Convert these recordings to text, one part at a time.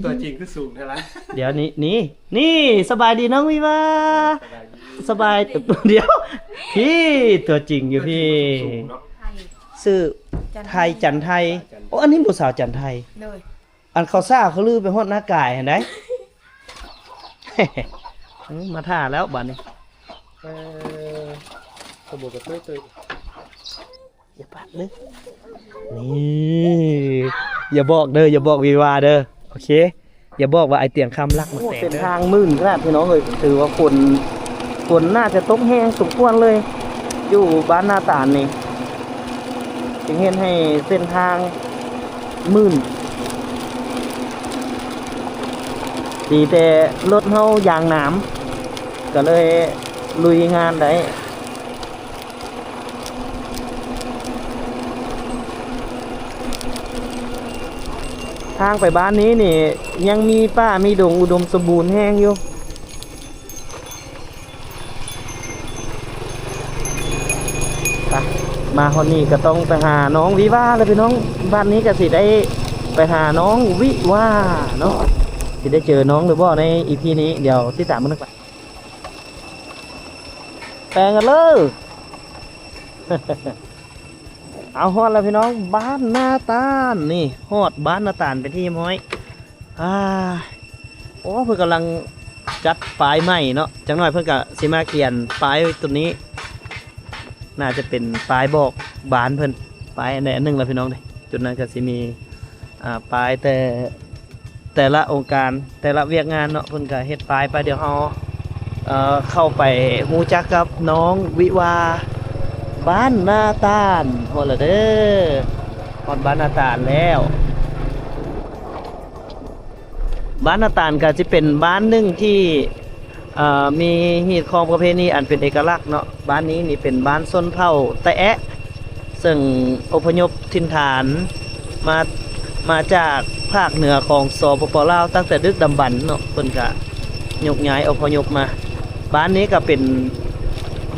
ตัวจริงคือสูงเท่าไหร่เดี๋ยวนี่สบายดีน้องวิวาสบายเดี๋ยวพี่ตัวจริงอยู่พี่ชื่อไทยจันไทยโอ้อันนี้ผู้สาวจันไทยเลยอันเขาซ่าเขาลือไปฮอดหน้ากายเห็นไหม มาท่าแล้วบัดนี้ขโมยกับตัวอย่าปัดเลยนี่อย่าบอกเด้ออย่าบอกวิวาเด้อโอเคอย่าบอกว่าไอเตียงคำรักมันแต่เป็นทางมื่นขนาดพี่น้องเลยถือว่าฝนน่าจะตกแห้งสมควรเลย อยู่บ้านหน้าตาลนี่จึงเห็นให้เส้นทางมื่นดีแต่รถเฮายางหนามก็เลยลุยงานได้ทางไปบ้านนี้นี่ยังมีป้ามีดงอุดมสมบูรณ์แห้งอยู่มาคนนี้ก็ต้องไปหาน้องวิวาเลยพี่น้องบ้านนี้ก็สิได้ไปหาน้องวิวาเนาะสิได้เจอน้องหรือบ่ในอีพีนี้เดี๋ยวที่3มื้อนึงไปแปลงกันเลย เอาฮอดแล้วพี่น้องบ้านนาตาลนี่ฮอดบ้านนาตาลเป็นที่ม้อยโอ้เพิ่นกำลังจัดปลายใหม่เนาะจังหน่อยเพิ่นก็สิมาเกียนปลายตัวนี้น่าจะเป็นปลายบอกบานเพิ่นปลายอันใดอันหนึงแล้วพี่น้องเด้จุดนั้นก็สิมีปลายแต่ละองค์การแต่ละเวียกงานเนาะเพิ่นก็เฮ็ดปลายไปเดี๋ยวเฮาเข้าไปฮู้จักกับน้องวิวาบ้านนาตาลฮอดแล้วเด้อฮอดบ้านนาตาลแล้วบ้านนาตาลก็จะเป็นบ้านหนึ่งที่มีฮีตของประเพณีอันเป็นเอกลักษณ์เนาะบ้านนี้นี่เป็นบ้านชนเผ่าแตะแอะซึ่งอพยพถิ่นฐานมาจากภาคเหนือของสปป.ลาวตั้งแต่ดึกดำบรรพ์เนาะเพิ่นก็ยกย้ายอพยพมาบ้านนี้ก็เป็น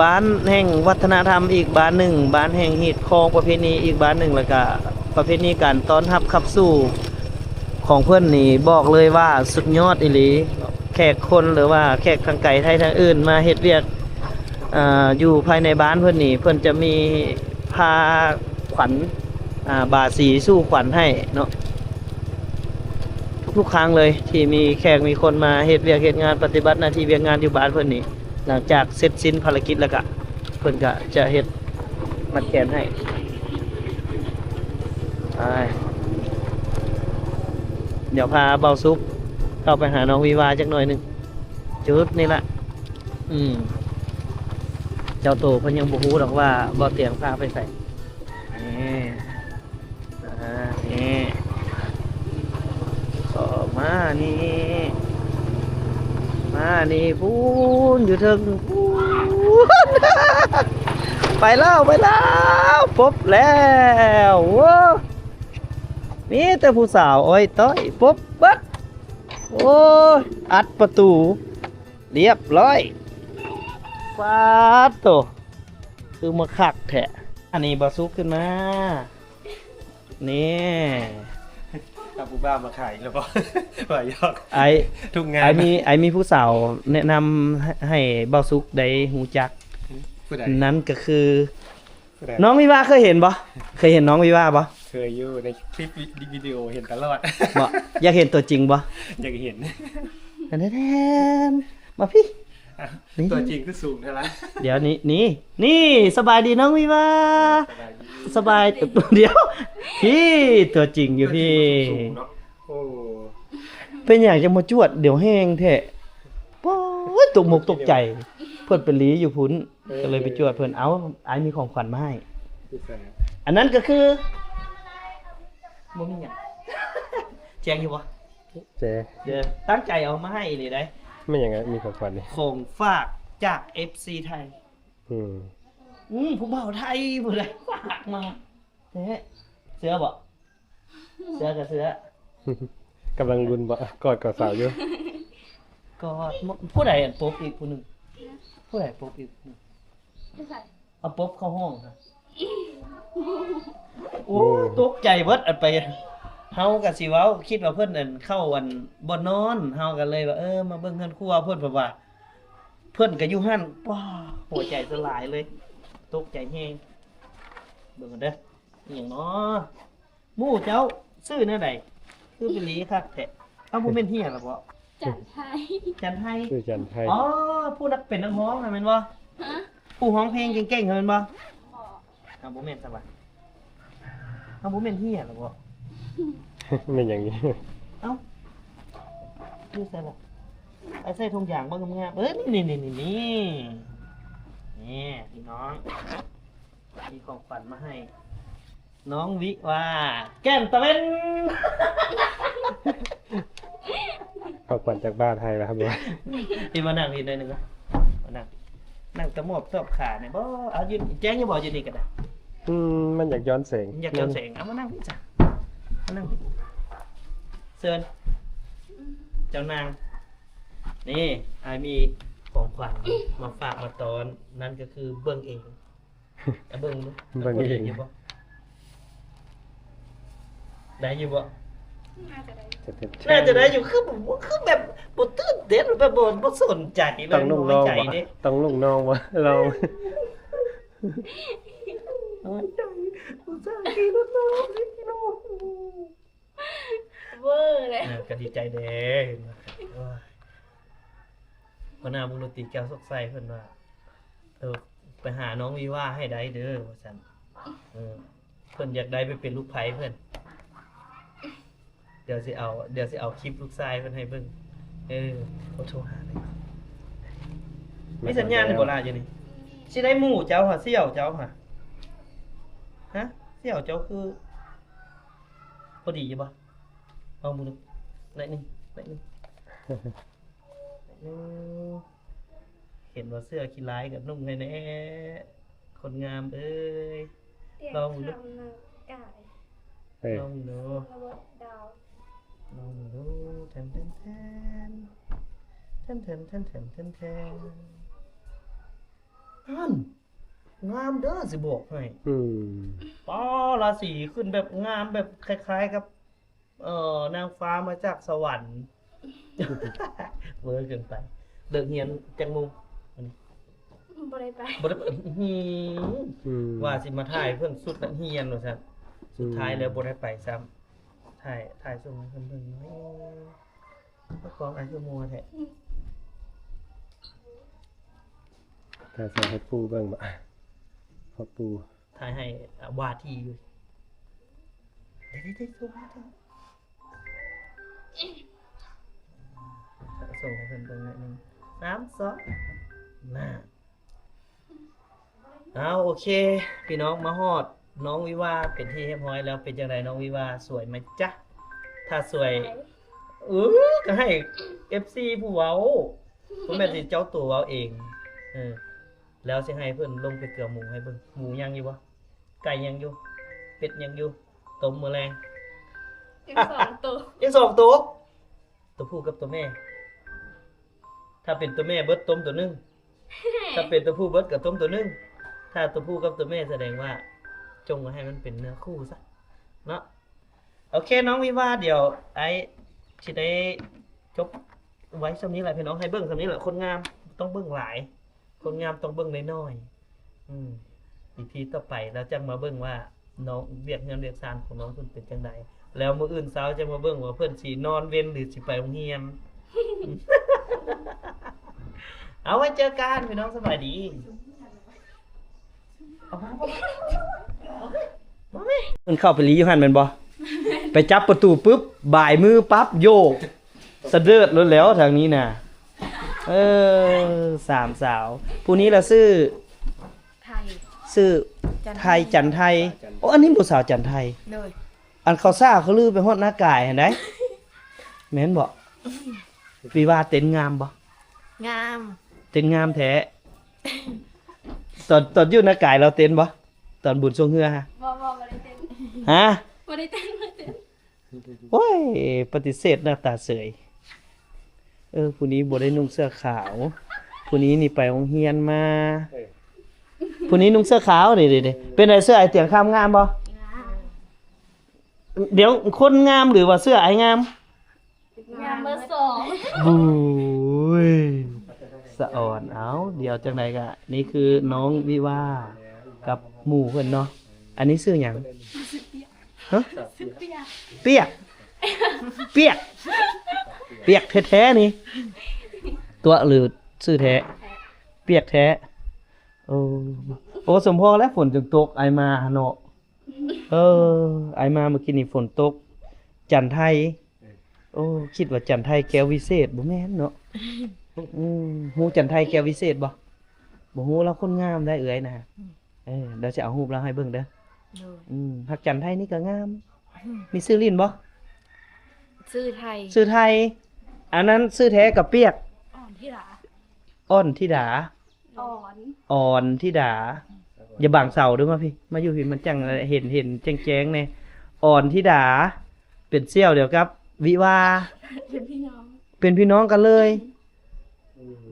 บ้านแห่งวัฒนธรรมอีกบ้านหนึ่งบ้านแห่งฮีตของประเพณีอีกบ้านหนึ่งแล้วก็ประเพณีการต้อนรับขับสู่ของเพื่อนนี่บอกเลยว่าสุดยอดอีหลีแขกคนหรือว่าแขกทางไกลไทยทางอื่นมาเฮ็ดเวียกอยู่ภายในบ้านเพื่อนนี่เพื่อนจะมีพาขวัญบาสีสู้ขวัญให้เนาะทุกครั้งเลยที่มีแขกมีคนมาเฮ็ดเวียกเฮ็ดงานปฏิบัติหน้าที่เวียกงานอยู่บ้านเพื่อนนี่หลังจากเสร็จสิ้นภารกิจแล้วก็เพิ่นก็จะเฮ็ดมัดแขนให้เดี๋ยวพาเบาซุปเข้าไปหาน้องวีวาจักหน่อยหนึ่งจุดนี่แหละเจ้าโตเพิ่นยังบ่ฮู้ดอกว่าบ่เตียงพาไปใส่นี่ก็มานี่พูนอยู่เทิงพูน ไปแล้วพบแล้วว้ามีแต่ผู้สาวอ้อยต้อยพบบัดโอ้ยอัดประตูเรียบร้อยฟาดโตคือมาคักแทะอันนี้บาซุกขึ้นมานี่เอาผู้บ้ามาขายแล้วป่ะป่ายอกทุกงานไอมีผู้สาวแนะนำให้บาซุกได้หูจักนั้นก็คือน้องวิวาเคยเห็นน้องวิวาบ่เคยอยู่ในคลิปวิดีโอเห็นตลอดบ่อยากเห็นตัวจริงบ่อยากเห็นแทนมาพี่ตัวจริงคือสูงเท่าไหร่เดี๋ยวนี่สบายดีน้องวิวาสบายเดี๋ยวพี่ตัวจริงอยู่พี่เป็นอย่างจะมาจวดเดี๋ยวแห้งแท้ป๊อดตกหมกตกใจเพิ่นเป็นลีอยู่พุ้นก็เลยไปจวดเพิ่นเอาไอ้มีของขวัญมาให้อันนั้นก็คือบ่มีหยังแจ้งอยู่บ่เจ๊เดี๋ยวตั้งใจเอามาให้นี่ได้ไม่อย่างงั้นมีของขวัญนี่ของฝากจาก FC ไทยผู้บ่าวไทยผู้ใดฝากมาเสือบ่เสือกับเสือกำลังรุนบ่กอดสาวอยู่กอดผู้ใดปบอีกผู้นึงผู้ใดปบอีกเอาปบเข้าห้องครับโอ้ตกใจเบิดอันไป เฮาก็สิเว้าคิดว่าเพิ่นนั่นเข้าวันบ่นอนเฮาก็เลยว่ามาเบิ่งเฮือนครัวเพิ่นเพราะว่าเพิ่นก็อยู่หั่นว้าหัวใจสลายเลยตกใจแฮงเบิ่งกันเด้ออีหยังเนาะหมู่เจ้าซื้อแนวใดคือเป็นหลีคักแท้เอ้าบ่แม่นเฮียล่ะบ่ จัดให้ จันไทย ชื่อจันไทย อ๋อผู้นักเป็นนักร้องน่ะแม่นบ่ ฮะ ผู้ร้องเพลงเก่งๆแม่นบ่ บอก อ้าวบ่แม่นซะบ่อ้าวบ่แม่นเฮียล่ะบ่ เป็นอย่างนี้ เอ้าดูใส่ละไอ้ใส่ทุงยางบ้างงามนี่พี่น้องมีของขวัญมาให้ น้องวิว่าแก้มตะเวน ขอบคุณจากบ้านไทยนะครับ พี่มานั่งนี่ได้หนึ่งวะมานั่งตะมอบชอบขาเนี่ยบ่เอายืนแจ้งอย่าบอกยืนนี่ก็ได้ มันอยากย้อนแสง อยากเดินเสียงเอามานั่งพี่จ้ะมานั่งพี่เชิญเจ้านางนี่ไอมีของขวัญมาฝากมาตอนนั่นก็คือเบิ่งเองเอาเบิ่งดู เบิ่งเอง ได้ยู่บ่ได้อยู่บ่ น่าจะได้ จะเป็น น่าจะได้อยู่คือแบบบ่ตื่นเต้นแบบบ่สนใจเล ต้อย งลุงน้อง ใจ วะ เด้ ต้องลุงน้องวะเรา น้อยใจอุตส่าห์กินแล้วน้องสิกินแล้ว เวอร์เลย ก็ดีใจเด้พนาบุรุษติแก้วสกใสเพิ่นว่าไปหาน้องวิว่าให้ได้เด้อว่าซั่นเพิ่นอยากได้ไปเป็นลูกไผเพิ่นเดี๋ยวสิเอาคลิปลูกชายเพิ่นให้เบิ่งเขาโทรหาเลยมีสัญญาณในบ่ล่ะอยู่นี่สิได้หมู่เจ้าหะเสี่ยวเจ้าหะฮะเสี่ยวเจ้าคือพอดีอยู่บ่เอามือนึงหน่อยหนึงเห็นว่าเสื้อขี้ร้ายกับนุ่งให้แน่คนงามเอ้ย เตรียม ลองดู ทำนางกาย ลองดู ระเบิดดาว ลองดูแทนนั่นงามเด้อสิบอกให้ป้อราศีขึ้นแบบงามแบบคล้ายๆกับนางฟ้ามาจากสวรรค์ เวอร์เกินไปเดิกเฮียนจังมุม บ่ได้ไป บ่ได้ว่าสิมาถ่ายเพิ่นสุดนักเฮียนว่าซั่นสุดท้ายแล้วบ่ได้ไปซ้ำถ่ายส่งให้เพิ่นเบิ่งน้อยก็ของอันคือมัวแท้ ถ้าใส่ให้ปูเบ้างบ่พอปู ถ่ายให้วาทีอยู่ได้ส่งให้เพิ่นส่งให้เพิ่นเบิ่งหน่อยหนึง3 2น่าเอาโอเคพี่น้องมาฮอดน้องวิวาเป็นที่เรียบร้อยแล้วเป็นจังไดน้องวิวาสวยไหมจ๊ะถ้าสวยก็ให้ FC ผู้เว้าบ่แม่นสิเจ้าตัวเว้าเองแล้วสิให้เพิ่นลงไปเกลือหมูให้เบิ่งหมูยังอยู่บ่ไก่ยังอยู่เป็ดยังอยู่ต้มมื้อแรง อีก2ตัว อีก2ตัวตัวผู้กับตัวแม่ ถ้าเป็นตัวแม่เบิดต้มตัวหนึงถ้าเป็นตัวผู้เบิดก็ต้มตัวหนึงถ้าตัวผู้กับตัวแม่แสดงว่าจงให้มันเป็นเนื้อคู่ซะเนาะโอเคน้องวิวาเดี๋ยวไอ้สิได้จบไว้ซำนี้แหละพี่น้องให้เบิ่งซำนี้แหละคนงามต้องเบิ่งหลายคนงามต้องเบิ่งน้อยๆอีพีต่อไปแล้วจังมาเบิ่งว่าน้องเวียกเงินเวียกซานของน้องเพิ่นเป็นจังไดแล้วมื้ออื่นเช้าจะมาเบิ่งว่าเพิ่นสินอนเว้นหรือสิไปโรงเรียน เอาไว้เจอกันพี่น้องสบายดีมันเข้าไปลีอยู่หันแม่นบ่ไปจับประตูปุ๊บบ่ายมือปั๊บโยกสะเดิดรถแล้วทางนี้น่ะสามสาวผู้นี้ล่ะชื่อ ไทย ไทยจันไทยโอ้อันนี้ผู้สาวจันไทย เลย อันเขาซ่าเขาลือไปฮอดหน้ากายเห็นได้ แม่นบ่วิว่าเต้นงามบ่ งาม เต้นงามแท้ ตอนอยู่หน้ากายเราเต้นบ่ตอนบุญทรงเฮือฮะ บ่ได้เต้น ฮะ บ่ได้เต้นบ่ได้เต้น โอ้ยปฏิเสธหน้าตาเสยผู้นี้บ่ได้นุ่งเสื้อขาวผู้นี้นี่ไปโรงเรียนมาผู้นี้นุ่งเสื้อขาวนี่ๆๆเป็นไดเสื้อไอเตียงข้ามงามบ่ งาม เดี๋ยวคนงามหรือว่าเสื้อไอ้งาม งามเบอร์สอง บุ้ยสะอ่อนเอาเดี๋ยวจังไดกะนี่คือน้องวิวากับหมู่เพิ่นเนาะอันนี้ชื่อหยังฮะ ซื้อเปียก เปียกเปียกเปียกแท้ๆนี่ตัวหรือชื่อแท้เปียกแท้โอ้โอ้สมพอแล้วฝนจึงตกไอมาเนาะไอมาเมื่อกี้นี่ฝนตกจันทร์ไทยโอ้คิดว่าจันทร์ไทยแก้ววิเศษบ่แม่นเนาะฮู้จันทร์ไทยแก้ววิเศษบ่ฮู้แล้วคนงามได้เอื้อยนะเดี๋ยวจะเอารูปเราให้เบิ่งเด้อฮักจันทร์ไทยนี่ก็งามมีชื่อลิ้นบ่ ซื้อไทย ชื่อไทยอันนั้นชื่อแท้กับเปียก อ่อนที่หลา อ้อนธิดา อ่อน อ่อนธิดาอย่าบังเสาเด้วยมาพี่มาอยู่พี่มันจังเห็นแจ้งๆเนี่ยอ่อนธิดาเป็นเสี่ยวเดียวกับวิวา เป็นพี่น้อง เป็นพี่น้องกันเลย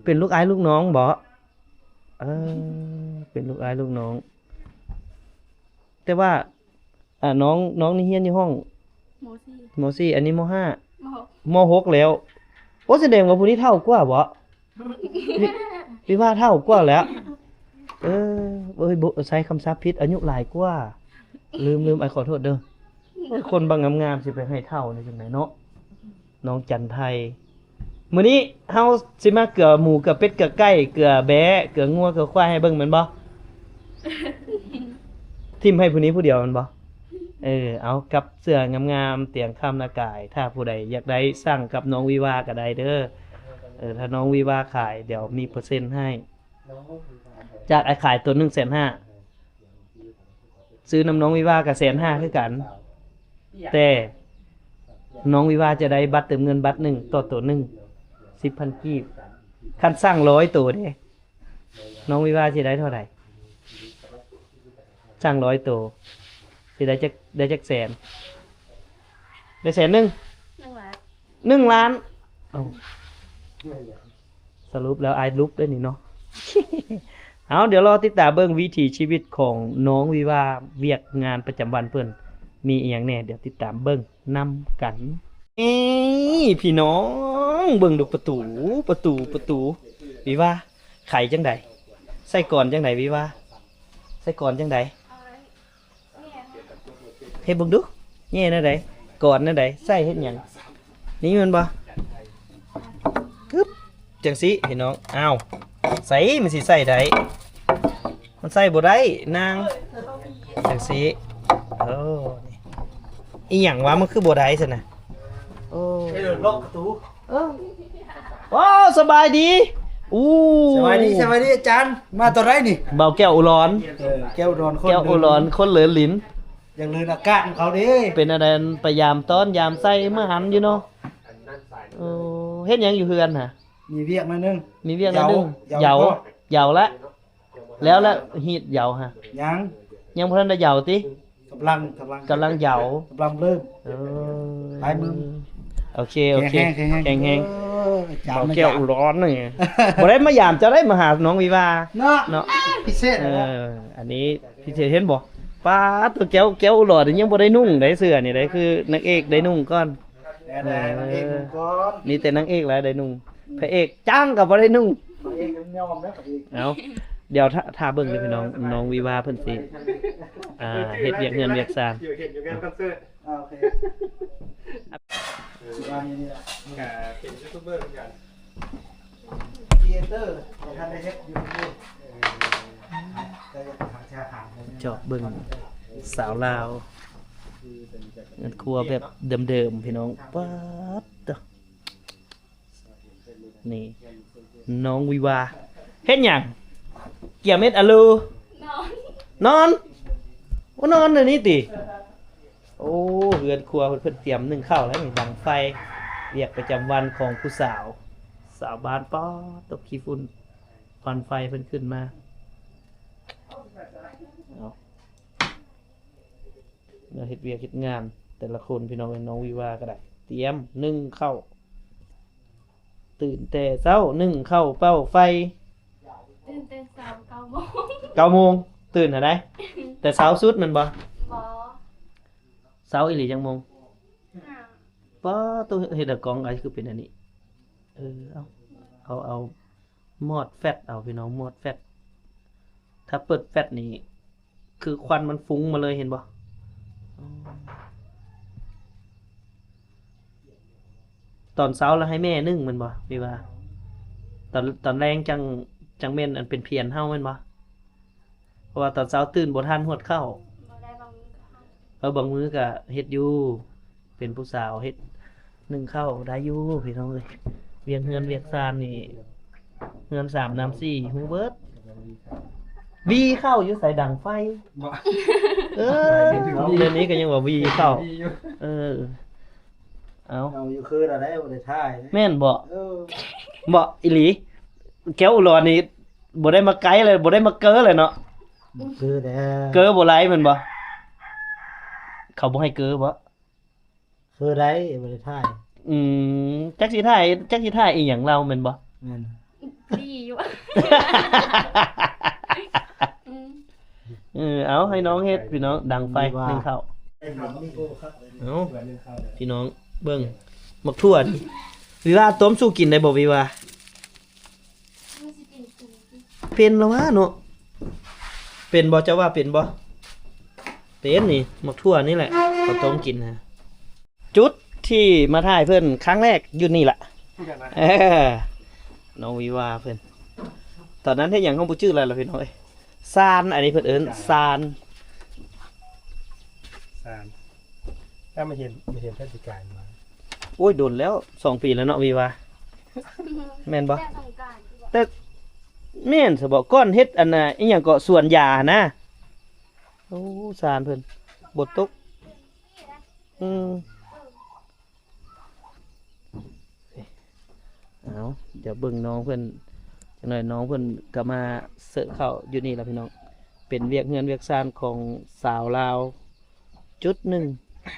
เป็นลูกอ้ายลูกน้องบ่เป็นลูกอ้ายลูกน้อง แต่ว่าน้องนี่เฮียนอยู่ห้อง โมซี่ ม .4 อันนี้ม โม .5 ม .6 แล้วโอ้แสดงว่าผู้นี้เท่ากว่าบ่วิวาเท่ากว่าแล้วบ่ใช้คำศัพท์ผิดอายุหลายกว่าลืมไอ้ขอโทษเด้อคนบางงามๆสิไปให้เท่านี่จังไดเนาะน้องจันไทยมื้อนี้เฮาสิมาเกลือหมูเกลือเป็ดเกลือไก่เกลือแบะเกลืองัวเกลือควายให้เบิ่งแม่นบ่ทิ่มให้ผู้นี้ผู้เดียวแม่นบ่เอากับเสื้องามๆเตียงคำหน้ากาย ถ้าผู้ใดอยากได้สั่งกับน้องวิวาก็ได้เด้อถ้าน้องวิวาขายเดี๋ยวมีเปอร์เซ็นต์ให้จากไอ้ขายตัว 150,000 ซื้อน้ำน้องวิวากับ150,000คือกัน แต่น้องวิวาจะได้บัตรเติมเงินบัตรหนึ่งต่อตัวหนึ่ง 10,000 กีบคันสร้าง100ตัวเด้น้องวิวาสิได้เท่าไหร่สร้าง100ตัวสิได้จักแสนได้100,000 นั่งหลา 1 ล้านเอ้าสรุปแล้วอายลุกได้นี่เนาะ เอาเดี๋ยวรอติดตามเบิ่งวิถีชีวิตของน้องวิวาเวียกงานประจำวันเพิ่นมีอีหยังแหน่เดี๋ยวติดตามเบิ่งนำกันพี่น้องเบิ่งดูประตูวิวาไขจังไดใส่ก่อนจังไดวิวาใส่ก่อนจังได เอาไว้เนี่ย เฮ็ดเบิ่งดูแย่แนวใดก่อนแนวใดใส่เฮ็ดหยังนี่แม่นบ่กึบจังสิพี่น้องอ้าวใส่มันสิใส่ได้มันใส่บ่ได้นางจังสินี่อีหยังวะมันคือบ่ได้ซั่นน่ะโอ้ ให้เดินล็อกประตู ว้าวสบายดีอู้ สวัสดีอาจารย์มาตอนไรนี่ เบาแก้วอุร้อน แก้วร้อนคน แก้วอุร้อนคนเหลือลิ้น อย่างเลยอากาศของเขาดิ เป็นอะไรพยายามต้อนยามใส่เมื่อหันอยู่เนาะเฮ็ดหยังอยู่เฮือนน่ะ มีเวียกหนิดนึง มีเวียงแล้วนึงเหยา ก็ เหยาละแล้วฮีดเหยาฮะ ยัง ยังบ่ทันได้เหยาติ กำลัง กำลังเหยาก ำลังเริ่ม ไปมึง โอเค แข็งแห้ง อา จา เบา ไม่ แก้ว จับ อุร้อนนี่บ่ได้มายามจะได้มาหาน้องวิวา เนาะ เนาะ พิเศษนะ อันนี้พี่เทเห็นบ่ป้าตัวแก้วอุร้อนนี่ยังบ่ได้นุ่งได้เสื้อนี่ได้คือนางเอกได้นุ่งก่อน แน่ๆเองก่อน มีแต่นางเอกแหละได้นุ่งพระเอกจ้างก็บ่ได้นุ่ง เองยอมนะเอง เอาเดี๋ยวถ้าเบิ่งเลยพี่น้องวิวาเพิ่นสิเฮ็ดเวียกเงินเวียกซาน อยู่งานคอนเสิร์ต โอเควางอย่างนี้แหละ เป็นยูทูบเบอร์เหมือนกัน ครีเอเตอร์ท่านได้เฮ็ดอยู่ที่จะทำชาหาร เจาะเบิ่งสาวลาวเงินครัวแบบเดิมๆพี่น้องป๊าดเด้อนี่น้องวิวาเฮ็ดหยังเกี่ยเม็ดอะลู นอน นอนว่านอนเดี๋ยวนี้ติโอ้เรือนครัวเพิ่นเตรียมนึ่งข้าวแล้วนี่ดังไฟเรียกประจำวันของผู้สาวสาวบ้านป๊อดตกขี้ฝุ่นควันไฟเพิ่นขึ้นมาเอาเมื่อเฮ็ดเวียกเฮ็ดงานแต่ละคนพี่น้องน้องวิวาก็ได้เตรียมนึ่งข้าวตื่นแต่เช้านึ่งข้าวเป้าไฟ ตื่นแต่สาม9 โมง 9 โมงตื่นหาได้แต่เช้าสุดแมันบ่ บอ เสาอีหลีจังมง ห้า ป้าตัวเฮ็ดกองไอคือเป็นอันนี้เอามอดแฟตเอาพี่น้องมอดแฟตถ้าเปิดแฟตนี่คือควันมันฟุ้งมาเลยเห็นบ่อ๋อตอนเช้าแล้วให้แม่นึ่งมันบ่พี่ว่าตอนแรงจังเม่นอันเป็นเพียนเฮาแม่นบ่เพราะว่าตอนเช้าตื่นบ่ทันฮวดข้าว บ่ได้บางมื้อก็ห้า บางมื้อก็เฮ็ดอยู่เป็นผู้สาวเฮ็ดนึ่งข้าวได้อยู่พี่น้องเอ้ยเวียนเฮือนเวียกซานนี่เฮือน3น้ำ4ฮู้เบิดวีเข้าอยู่ใส่ดังไฟ บ่ เออเดี๋ยวนี้ก็ยังว่าวีเข้าเออเอา เอาอยู่คืออะไรบ่ได้ท่ายนะ แม่นบ่ เออ บ่อีหลีแก้วอุรอนี่บ่ได้มาไกลเลยบ่ได้มาเก้อเลยเนาะ คือแน่ เก้อบ่ไหลแม่นบ่เขาบ่ให้เก้อบ่ คือไรบ่ได้ท่าย จักสิถ่ายอีหยังเราแม่นบ่ แม่น ดีอยู่อืม เอาให้น้องเฮ็ดพี่น้องดังไฟนึ่งข้าว ไอ้หนุ่มนี่โอ้ครับ เอา เหมือนนึงเข้าเลย พี่น้องเบิ่งมักทั่วนี่วิว่าต้มสู้กินได้บ่วิว่า มันสิเป็นสูงสิ เป็นแล้ววะเนาะเป็นบ่จะว่าเป็นบ่เป็นนี่มักทั่วนี่แหละเขาต้มกินนะจุดที่มาถ่ายเพิ่นครั้งแรกอยู่นี่ล่ะ พูดกันนะ เออน้องวิวาเพิ่นตอนนั้นเฮ็ดหยังของบ่ชื่ออะไรล่ะพี่น้องเอ้ยซานอันนี้เพิ่นเอิ้นซาน ถ้าไม่เห็นเทศกาลมา โอ้ยโดนแล้ว2 ปีแล้วเนาะวิวาแม่นบ่ แต่สงกรานต์ที่ว่า แต่แม่นสิบอกก้อนเฮ็ดอันน่ะอีหยังก็สวนยานะโอ้ซานเพิ่นบทตกเอาเดี๋ยวเบิ่งน้องเพิ่นจังหน่อยน้องเพิ่นก็มาเสิร์ฟข้าวอยู่นี่ล่ะพี่น้องเป็นเวียกเฮือนเวียกซานของสาวลาวจุดหนึ่ง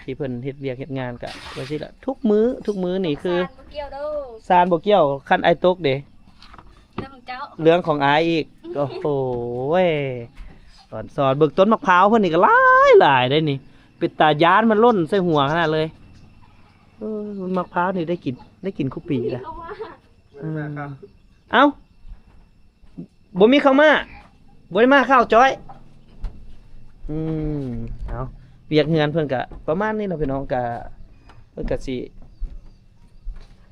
ที่เพิ่นเฮ็ดเวียกเฮ็ดงานก็ว่าสิล่ะทุกมื้อนี่คือ สารบ่เกี่ยวเด้อ ซานบ่เกี่ยวคันไอตกเด้ เรื่องของเจ้า เรื่องของอายอีก โอ้โหเว้ยสอนเบิกต้นมะพร้าวเพิ่นนี่ก็หลายได้นี่เป็นตายานมันล่นใส่หัวขนาดเลยมะพร้าวนี่ได้กินคุปปีนะ เอามา ครับ เอ้าบ่มีข้าวมาบ่ได้มาข้าวจ้อยเอาเวียกเงินเพิ่นก็ประมาณนี้ล่ะพี่น้องก็เพิ่นก็สิ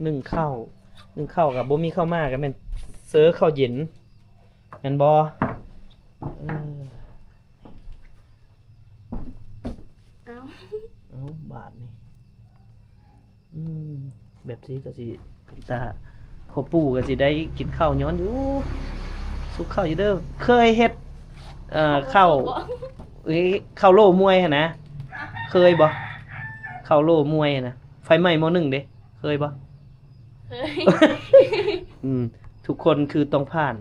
นึ่งข้าวก็บ่มีข้าวมาก็แม่นเสื้อข้าวเย็นแม่นบ่เอาเอาบาทนี่แบบนี้ก็สิเป็นตาพ่อปู่ก็สิได้กินข้าวย้อนอยู่สุกข้าวอยู่เด้อเคยเฮ็ดข้าวข้าวโล่มวยหั่นนะเคยบ่ข้าวโล่มวยหั่นนะไฟไหม้ม.1เด้เคยบ่ เฮ้ย ทุกคนคือต้องผ่าน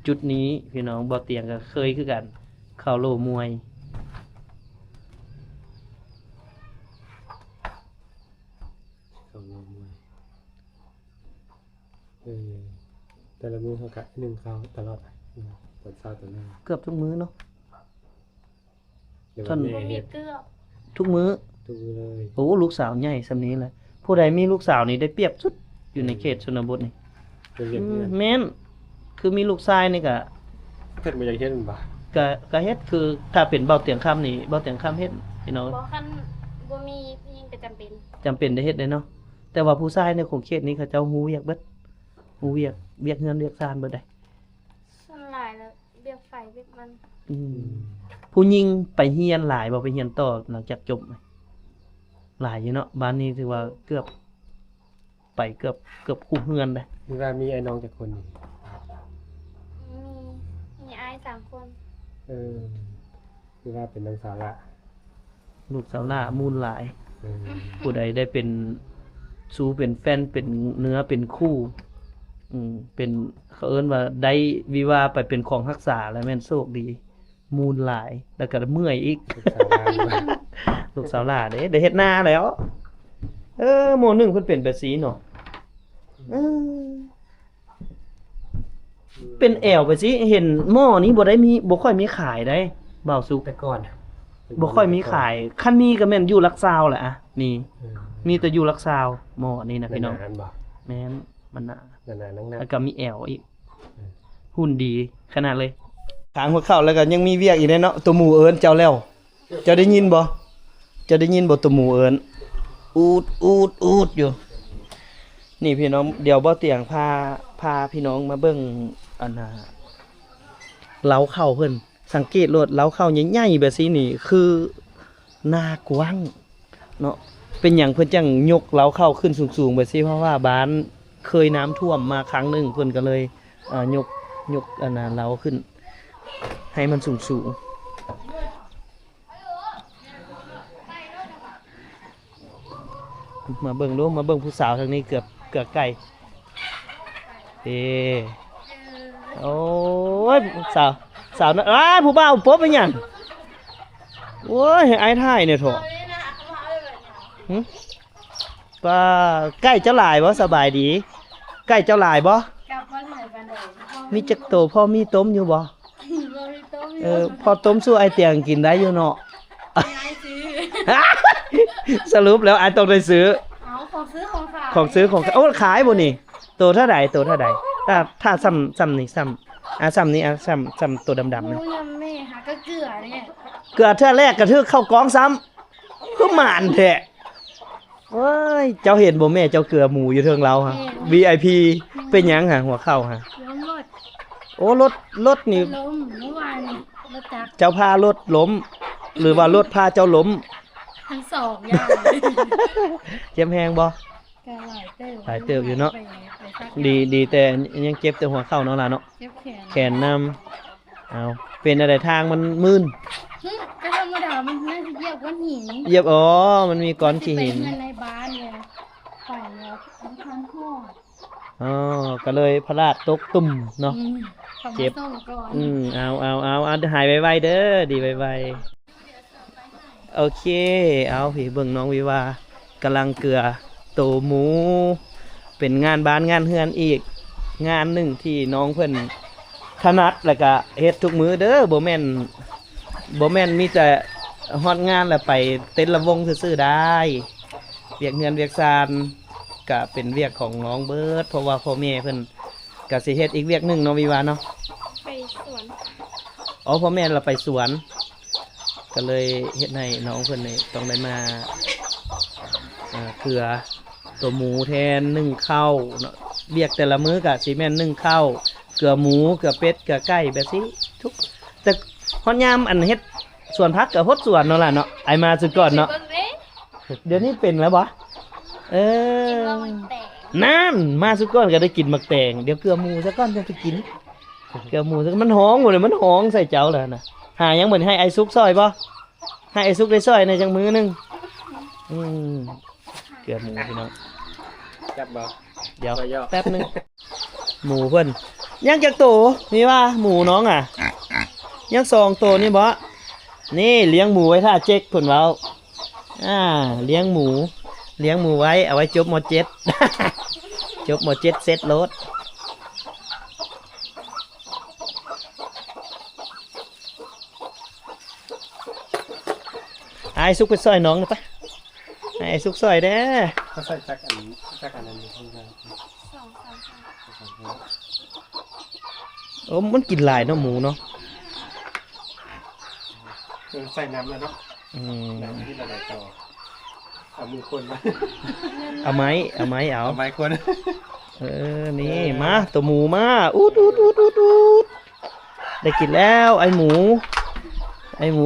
จุดนี้พี่น้องบ่เตียงก็เคยคือกันข้าวโล่มวย เขาลงมาแต่ละมือเขากะหนึ่งเขาตลอดตอนเช้าตอนนี้ เกือบทุกมื้อเนาะ เดี๋ยว ท่าน แม่ บ่มี เฮ็ด เกลือ ทุกมื้อ ทุกมื้อเลย โอ้ลูกสาวใหญ่ซำนี้แหละผู้ใดมีลูกสาวนี่ได้เปรียบสุดอยู่ในเขตชนบทนี่ เป็นเรื่องเพื่อน แม่นคือมีลูกชายนี่ก็ เพื่อนมาจากเฮ็ดมันบ่ ก็เฮ็ดคือถ้าเป็นเบาเตียงคำนี่เบาเตียงคำเฮ็ดพี่น้อง บ่คันบ่มีผู้หญิงก็จำเป็น จำเป็นได้เฮ็ดได้เนาะแต่ว่าผู้ชายในของเขตนี้เขาเจ้าฮู้เวียกเบิดฮู้เวียกเงินเวียกซานเบิดได้ ส่วนหลายแล้วเบียกไฟเบียกมัน ผู้หญิงไปเรียนหลายบ่ไปเรียนต่อหลังจากจบไหมหลายอยู่เนาะบ้านนี้ถือว่าเกือบคุมเฮือนได้ มีว่ามีไอ้น้องจากคนนี่ มีอาย3 คน มีว่าเป็นนางสาวละ ลูกสาวหน้ามูลหลาย เออ ผู้ใดได้เป็นสู้เป็นแฟนเป็นเนื้อเป็นคู่เป็นเขาเอิ้นว่าได้วิวาไปเป็นของรักษาแล้วแม่นโชคดี มูลหลาย แล้วก็เมื่อยอีก ลูกสาวละ ลูกสาวหลาได้เฮ็ดนาแล้ว หมู่หนึ่งเพิ่นเป็นแบบสีเนาะเป็นแอวไปสิเห็นหม้อนี้บ่ค่อยมีขายได้บ่าวสุก แต่ก่อน บ่ค่อยมีขายคันมีก็แม่นอยู่ลักซาวแหละอะนี่มีแต่อยู่ลักซาวหม้อนี่นะพี่น้อง นานบ่ แม่นมันน่ะ นานๆนั่ง แล้วก็มีแอวอีกหุ่นดีขนาดเลยทางหัวเข้าแล้วก็ยังมีเวียกอีกเนาะตัวหมูเอิ้นเจ้าแล้วเจ้าได้ยินบ่ตัวหมูเอิ้นอูดอยู่นี่พี่น้องเดี๋ยวบ่เตียงพาพี่น้องมาเบิ่งอันน่ะเล้าเข้าเพิ่นสังเกตโลดเล้าเข้าใหญ่ๆแบบนี้นี่คือหน้ากว้างเนาะเป็นหยังเพิ่นจังยกเล้าเข้าขึ้นสูงๆแบบนี้เพราะว่าบ้านเคยน้ำท่วมมาครั้งหนึงเพิ่นก็เลยยกอันน่ะเล้าขึ้นให้มันสูงมาเบิ่งดูมาเบิ่งผู้สาวทางนี้เกือบไก่เด้โอ้ยสาวนะอ้ายผู้บ่าวป๊บเป็นหยังโอ้ยให้อ้ายถ่ายเนี่ยเถอะหึป้าใกล้เจ้าหลายบ่สบายดีใกล้เจ้าหลายบ่ กลับมาถ่ายกันเลย มีจักโตพ่อมีต้มอยู่บ่ บ่มีโต๊ะมี พอต้มสู้ไอ้เตียงกินได้อยู่เนาะ ไอ้ซื้อ สรุปแล้วไอ้ต้องได้ซื้อ เอาของซื้อของขาย ของซื้อของโอ้ขายบ่นี่โตเท่าใดถ้าซ้ำนี่ซ้ำนี่ซ้ำตัวดำๆ หนู นี่ ยังไม่หาก็เกลือเนี่ย เกือเทื่อแรกกระทึกเข้ากองซ้ำคือหมานแท้เอ้ยเจ้าเห็นบ่แม่เจ้าเกลือหมูอยู่เทิงเราฮะ VIP เป็นหยังหะหัวเข้าฮะ ล้มรถ โอ้รถนี่ ล้มเมื่อวานนี่รถจักร เจ้าพารถล้ม หรือว่ารถพาเจ้าล้ม ทั้งสองอย่าง เจ็บแฮงบ่ ก็หลายเติบหลายเติบอยู่เนาะ ไปซัก ดีแต่ยังเจ็บแต่หัวเข้าเนาะล่ะเนาะ เจ็บแขน แขนนำเอาเป็นอะไรทางมันมึน ก็ธรรมดามันน่าจะเหยียบก้อนหิน เหยียบมันมีก้อนขี้หิน เป็นเงินในบ้านเลยฝ่ายแล้วมันทันหอด ก็เลยพลาดตกตุ่มเนาะ ขอ เจ็บ มาส่งก่อน เอาหายไวๆเด้อดีไวๆโอเคเอาพี่เบิ่งน้องวิวากำลังเกลือโตหมู เป็นงานบ้านงานเฮือนอีกงานหนึ่งที่น้องเพิ่นถนัดแล้วก็เฮ็ดทุกมื้อเด้อบ่แม่นมีแต่ฮอดงานแล้วไปเต้นระวงซื่อๆได้เวียกเฮือนเวียกซานก็เป็นเวียกของน้องเบิดเพราะว่าพ่อแม่เพิ่นก็สิเฮ็ดอีกเวียกหนึงเนาะวิวาเนาะ ไปสวน พ่อแม่เราไปสวนก็เลยเฮ็ดให้น้องเพิ่นนี่ต้องได้มาเกลือตัวหมูแทนนึ่งข้าวเนาะเบียกแต่ละมื้อก็สิแม่นนึ่งข้าวเกลือหมูเกลือเป็ดเกลือไก่แบบนี้ทุกแต่ฮอดยามอันเฮ็ดสวนผักก็ฮดสวนเนาะล่ะเนาะไอมาสุดก่อนเนาะ เบิ่งเด้ เดี๋ยวนี้เป็นแล้วบ่เอ คิด อ ว่ามันแตก นั่นมาสุดก่อนก็ได้กินหมักแตงเดี๋ยวเกลือหมูซะก่อนจะไปกินเกลือหมูซะมันหอมหมดเลยมันหอมใส่เจ้าแล้วนะหายังเหมือนให้ไอซุกซอยบ่ให้ไอซุกได้ซอยในจังมื้อหนึงเกลือหมูพี่น้อง จับบ่ เดี๋ยว บ่ย่อ แป๊บนึงหมูเพิ่นยังจากโตนี่ว่าหมูน้องอ่ะยังสองโตนี่บ่นี่เลี้ยงหมูไว้ท่าเจ๊กเพิ่นเว้าเลี้ยงหมูไว้เอาไว้จบม.7 จบม.7เสร็จรถไอ้ซุกไปซอยน้องนะปะไอ้ซุกซอยเด้อ เขาใส่จักอันนั้นอยู่ข้างใน สองสามสาม โอ้มันกินหลายเนาะหมูเนาะ ใส่น้ำแล้วเนาะ อืม น้ำที่ละต่อเอามือคนมา เอาไหมเอา เอาไม้คน นี่มาตัวหมูมาอูดได้กินแล้วไอหมู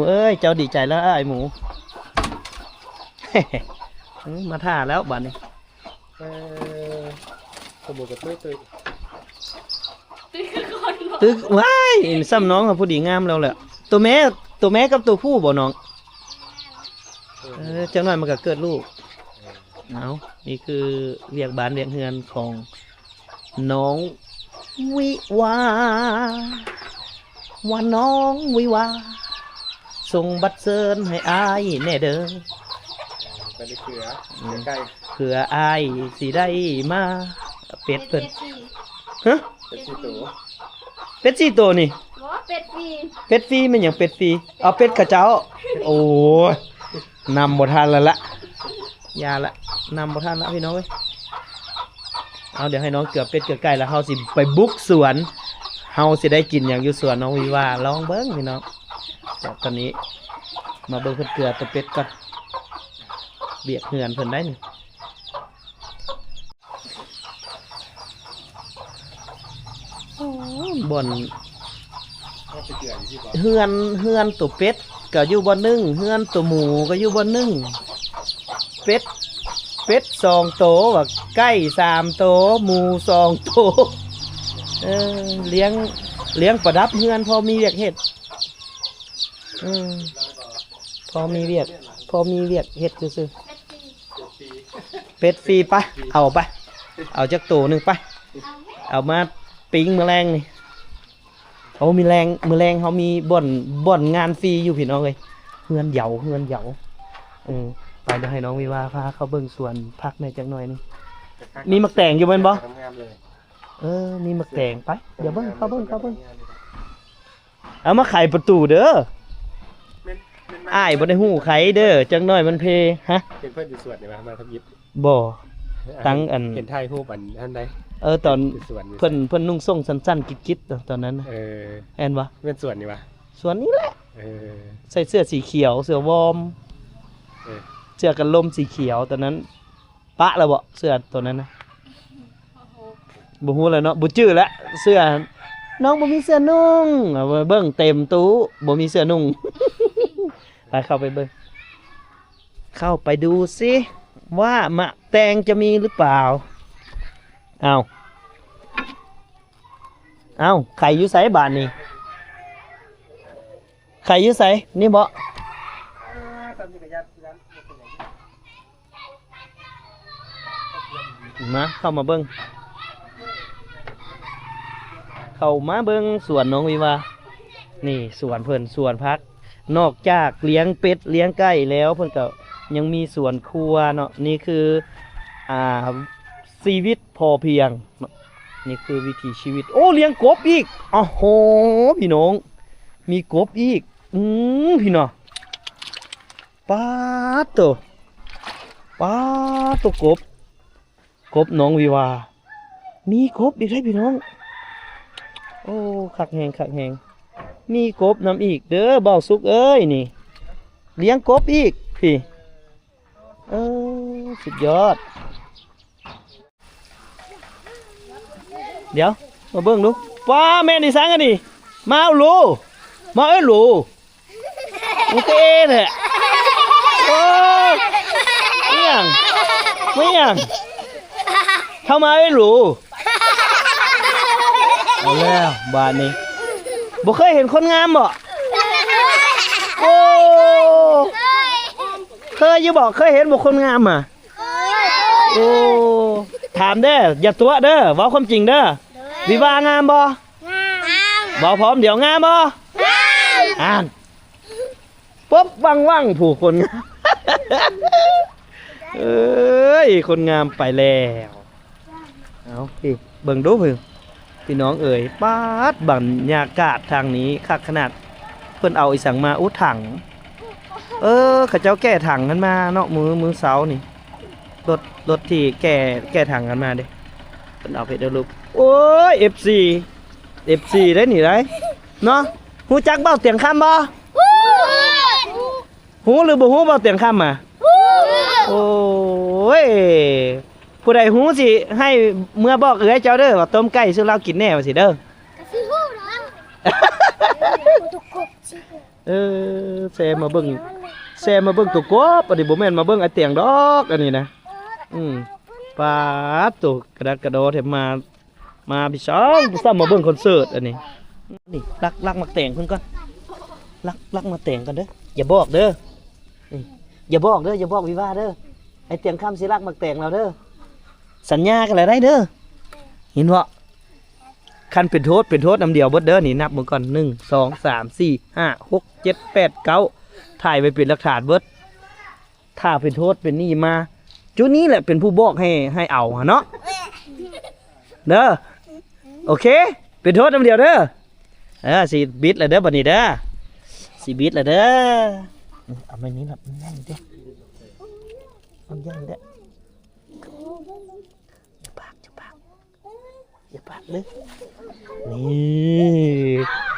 เอ้ยเจ้าดีใจแล้วไอหมู มาท่าแล้วบัดนี้ ขโมยกับตื้อ ตึกว้ายซ้ำน้องกับผู้ดีงามแล้วแหละตัวแม่กับตัวผู้บ่น้องจังหน่อยมันก็เกิดลูกเอานี่คือเรียกบ้านเรียกเฮือนของน้องวิวาว่าน้องวิวาส่งบัตรเชิญให้อายแน่เด้อ ไปในเกลือใกล้ เผื่ออายสิได้มาเป็ดเพิ่น สี่ ฮะ เป็นที่ตัว เป็ดสี่ตัวนี่ บ่ เป็ดฟรี เป็ดฟรีมันหยังเป็ดฟรีเอาเป็ดกระเจ้าโอ้ยนำบ่ทันแล้วละยาละนำบ่ทันละพี่น้องเว้ยเอาเดี๋ยวให้น้องเกือบเป็ดเกือบไก่แล้วเฮาสิไปบุกสวนเฮาสิได้กินอย่างอยู่สวนน้องวิว่าลองเบิ่งพี่น้องแต่ตอนนี้มาเบิ่งเพิ่นเกลือตัวเป็ดก่อนเบียดเหือนเพิ่นได้นี่บ่อนเฮือนตัวเป็ดก็อยู่บ่อนหนึงเฮือนตัวหมูก็อยู่บ่อนหนึงเป็ด2โตว่าไก่3โตหมู2โตเลี้ยงประดับเฮือนพอมีเวียกเฮ็ดพอมีเวียกเฮ็ดซื่อๆเป็ดฟรีไปเอาจักโตนึงไปเอามาปิ้งมื้อแรงนี่โอ้มีแรงมื้อแรงเขามีบ่อนงานฟรีอยู่พี่น้องเอ้ยเฮือนเหยาไปเดี๋ยวให้น้องวิวาพาเขาเบิ่งสวนพักในจักหน่อยนึงมีมักแตงอยู่แม่นบ่มีมักแตงไปเดี๋ยวเบิ่งเขาเบิ่งเอามาไขประตูเด้ออ้ายบ่ได้ฮู้ไขเด้อจักหน่อยมันเพฮะเป็นเพื่อนอยู่สวนนี่มาทำยิบบ่ตั้งอันเห็นไทยฮู้อันท่านใดตอนเพิ่นนุ่งทรงสั้นๆกิ๊ดๆตอนนั้นแอนวะเป็นสวนนี่วะสวนนี้แหละใส่เสื้อสีเขียวเสื้อวอร์มเสื้อกันลมสีเขียวตอนนั้นปะแล้วบ่เสื้อตัวนั้นนะบ่ฮู้แล้วเนาะบ่จื้อแล้วเสื้อน้องบ่มีเสื้อนุ่งเอาไปเบิ่งเต็มตู้บ่มีเสื้อนุ่ง ไปเข้าไปเบิ่งเข้าไปดูสิว่ามะแตงจะมีหรือเปล่าเอาไข่อยู่ไสบานนี่ไข่อยู่ไสนี่บ่มาเข้ามาเบิ่งสวนน้องวิวานี่สวนเพิ่นสวนพักนอกจากเลี้ยงเป็ดเลี้ยงไก่แล้วเพิ่นก็ยังมีสวนครัวเนาะนี่คือชีวิตพอเพียงนี่คือวิถีชีวิตโอ้เลี้ยงกบอีกโอ้โหพี่น้องมีกบอีกพี่น้องป้าตัวกบน้องวิวามีกบอีกได้พี่น้องโอ้คักแหงมีกบนำอีกเด้อเบาสุกเอ้ยนี่เลี้ยงกบอีกพี่สุดยอดเดี๋ยวมาเบิ่งดูว้าแม่นี่สังกันดิมาเอาลูมาเอ้ยลูโอเคเนี่ยโอ้ไม่ยังเข้ามาเอ้ยลูเอาแล้วบ้านนี้บ่เคยเห็นคนงามบ่โอ้เคยอยู่บอกเคยเห็นบุคคลงามอ่ะโอ้ถามเด้ออย่าตัวเด้อเว้าความจริงเด้อวิวางามบ่เว้าพร้อมเดี๋ยวงามบ่ปุ๊บว่างผู้คนงามเอ้ยคนงามไปแล้วเอาพี่เบิ่งดูพี่น้องเอ๋ยป๊าดบรรยากาศทางนี้คักขนาดเพิ่นเอาอีสังมาอุดถังเขาเจ้าแก้ถังกันมาเนาะมือเสานี่รถที่แก้ถังกันมาเด้เป็นเอาไปเดี๋ยวลูกโอ้ย FC ได้หนิได้เนาะฮู้จักเบ้าเตียงคำบ่ฮู้หรือบ่ฮู้เบ้าเตียงคำอ่ะโอ้ยผู้ใดฮู้สิให้เมื่อบอกเจ้าเด้อว่าต้มไก่ซื้อเรากินแน่ว่าสิเด้อแซมมาเบิ่งตัวกบอันนี้บ่แม่นมาเบิ่งไอ้เตียงดอกอันนี้นะปลาตัวกระดัดกระโดดแถมมาพี่ซ้ำมาเบิ่งคอนเสิร์ตอันนี้นี่ลักมาแต่งเพิ่นก่อนลักมาแต่งกันเด้ออย่าบอกเด้ออย่าบอกวิวาเด้อไอ้เตียงค่ำสิลักมาแต่งเราเด้อสัญญากันแล้วได้เด้อเห็นบ่คันเป็นโทษนำเดียวเบิดเด้อนี่นับมือก่อน1 2 3 4 5 6 7 8 9ถ่ายไปเป็นหลักฐานเบิดถ้าเป็นโทษเป็นนี่มาจุดนี้แหละเป็นผู้บอกให้เอาเนาะเด้อโอเคเป็นโทษนำเดียวเด้อ สิบิดแล้วเด้อบัดนี้เด้อสิบิดแล้วเด้อเอาไม่นี้ล่ะนั่นเด้อมันยังเด้ออย่าปากเลยนี่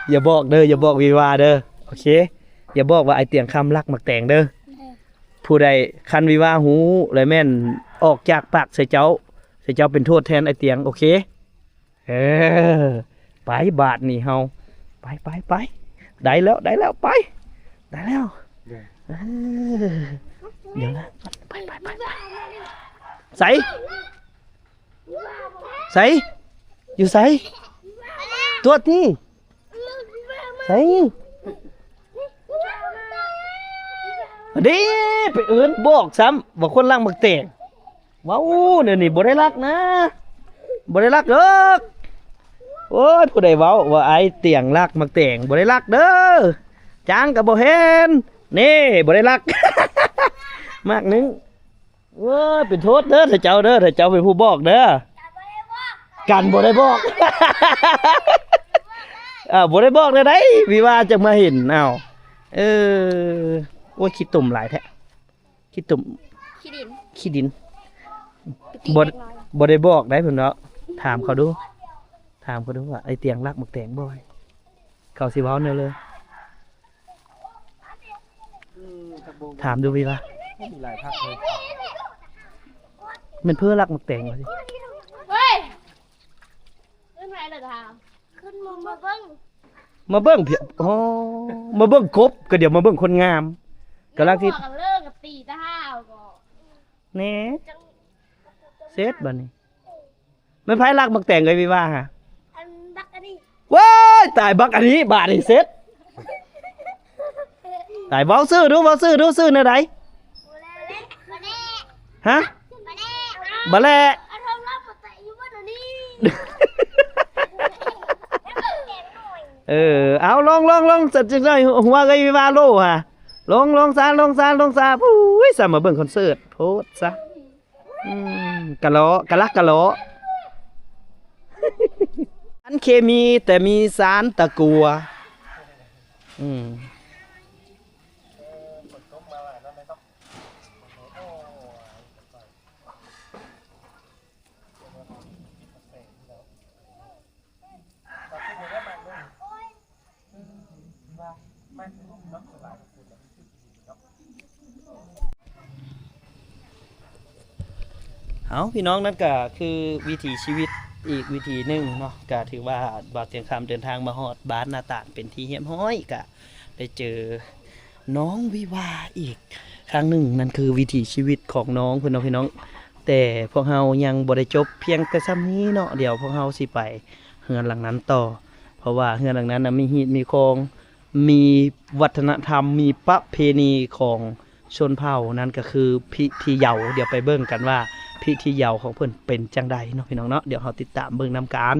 อย่าบอกเด้ออย่าบอกวีวาเด้อโอเคอย่าบอกว่าไอเตียงคำรักหมักแตงเด้อผู้ใดคันวิวาหูเลยแม่นออกจากปากใส่เจ้าเป็นโทษแทนไอเตียงโอเคไปบาทนี่เฮาไปได้แล้วไปได้แล้วเดี๋ยวนะไปใส่อยู่ใส่ตัวที่ใส่ดิไปเอิ้นบอกซ้ำบอกคนล่างบักแตงว้าวเนี่ยนี่บ่ได้รักนะบ่ได้รักเด้อโอ้ยผู้ใดเว้าว่าไอ้เตียงรักบักแตงบ่ได้รักเด้อจางก็บ่เห็นนี่บ่ได้รัก มากนึงเว้ยเป็นโทษเด้อถ้าเจ้าเป็นผู้บอกเด้อกันบ่ได้บอก บ่ได้บอกได้วิว่าจะมาเห็นอ้าวโอ้ยขี้ตุ่มหลายแท้ขี้ตุ่มขี้ดินบ่ได้บอกได้เพิ่นเนาะถามเขาดูว่าไอ้เตียงรักหมักแตงบ่อยเขาสิเว้าแนวเลยถามดูวิว่า มีหลายพักเลย มันเพื่อรักหมักแตงว่าสิ เฮ้ยขึ้นไปเลยทางขึ้นมาเบิ้ง มาเบิ่งเพียอ๋อมาเบิ่งกบก็เดี๋ยวมาเบิ่งคนงามกำลังที่ กันเลิกกับตีตาห้าวก็ แหน่เซตบัดนี้มันไผรักหมักแตงไงวิว่าฮะ อันบักอันนี้ ว้ายตายบักอันนี้บาดนี่เซตตายเว้าซื้อดูซื้อแนวใดฮะบ่แล อันทำรับปฏิอยู่บ้านนี้ เอาลองสัจจได้หัวก็วิว่าโลฮะลงซาปุ้ยซะมาเบิ่งคอนเสิร์ตโพดซะกะลักอันเคมีแต่มีสารตะกัวเอาพี่น้องนั่นก็คือวิถีชีวิตอีกวิถีหนึ่งเนาะก็ถือว่าบ่าวเตียงคำเดินทางมาฮอดบ้านนาตาลเป็นที่เฮียมห้อยก็ได้เจอน้องวิวาอีกครั้งหนึ่งนั่นคือวิถีชีวิตของน้องพี่น้องแต่พวกเฮายังบ่ได้จบเพียงแต่ซ้ำนี้เนาะเดี๋ยวพวกเฮาสิไปเฮือนหลังนั้นต่อเพราะว่าเฮือนหลังนั้นนะมีฮีตมีคองมีวัฒนธรรมมีประเพณีของชนเผ่านั่นก็คือพิธีเหยาเดี๋ยวไปเบิ่งกันว่าพิธีเหยาของเพิ่นเป็นจังใดเนาะพี่น้องเนาะเดี๋ยวเราติดตามเบิ่งนำกัน